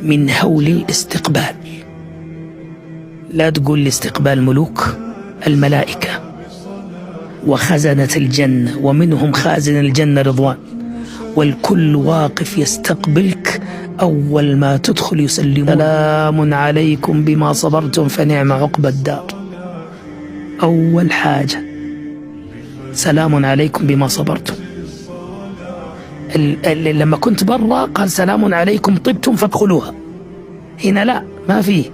من هول الاستقبال. لا تقول لاستقبال ملوك، الملائكة وخزنة الجنة، ومنهم خازن الجنة رضوان، والكل واقف يستقبلك. أول ما تدخل يسلمون سلام عليكم بما صبرتم فنعم عقبى الدار. أول حاجة سلام عليكم بما صبرتم. لما كنت برا قال سلام عليكم طبتم فادخلوها، هنا لا، ما فيه،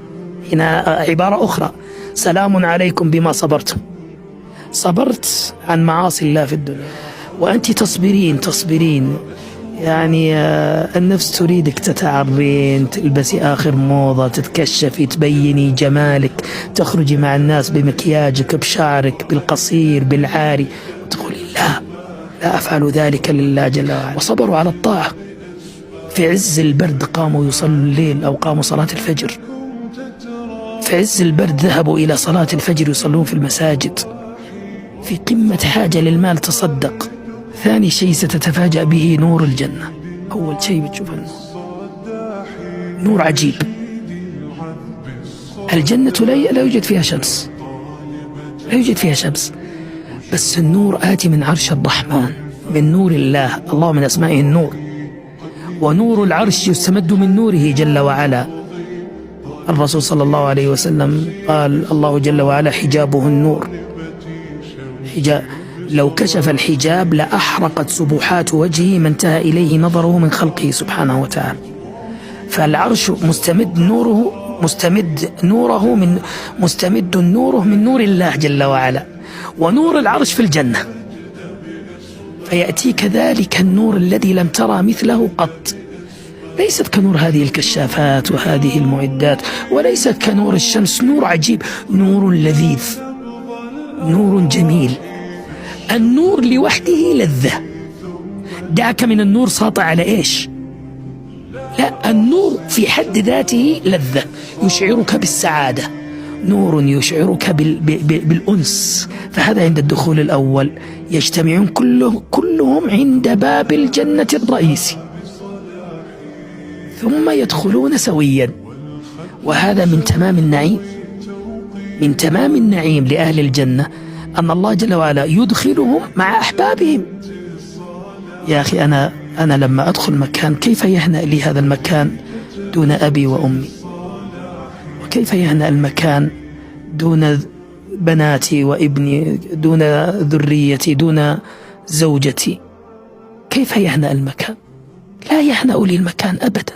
هنا عبارة أخرى، سلام عليكم بما صبرتم. صبرت عن معاصي الله في الدنيا وأنت تصبرين يعني النفس تريدك تتعرين، تلبسي آخر موضة، تتكشفي، تبيني جمالك، تخرجي مع الناس بمكياجك، بشعرك، بالقصير، بالعاري، وتقولي لا أفعل ذلك لله جل وعلا. وصبروا على الطاعة. في عز البرد قاموا يصلوا الليل أو قاموا صلاة الفجر. في عز البرد ذهبوا إلى صلاة الفجر يصلون في المساجد. في قمة حاجة للمال تصدق. ثاني شيء ستتفاجأ به نور الجنة. أول شيء بتشوف نور عجيب. الجنة لا يوجد فيها شمس، لا يوجد فيها شمس، بس النور آتي من عرش الرحمن، من نور الله. الله من أسمائه النور، ونور العرش يستمد من نوره جل وعلا. الرسول صلى الله عليه وسلم قال الله جل وعلا حجابه النور. لو كشف الحجاب لأحرقت سبحات وجهه ما انتهى إليه نظره من خلقه سبحانه وتعالى. فالعرش مستمد نوره من نور الله جل وعلا، ونور العرش في الجنة. فيأتيك ذلك النور الذي لم ترى مثله قط. ليست كنور هذه الكشافات وهذه المعدات، وليست كنور الشمس. نور عجيب، نور لذيذ، نور جميل. النور لوحده لذة، دعك من النور ساطع على إيش، لا، النور في حد ذاته لذة، يشعرك بالسعادة، نور يشعرك بالأنس. فهذا عند الدخول الأول، يجتمعون كلهم عند باب الجنة الرئيسي، ثم يدخلون سويا. وهذا من تمام النعيم، من تمام النعيم لأهل الجنة، أن الله جل وعلا يدخلهم مع أحبابهم. يا أخي أنا لما أدخل مكان كيف يهنأ لي هذا المكان دون أبي وأمي، وكيف يهنأ المكان دون بناتي وابني، دون ذريتي، دون زوجتي. كيف يهنأ المكان؟ لا يهنأ لي المكان أبدا.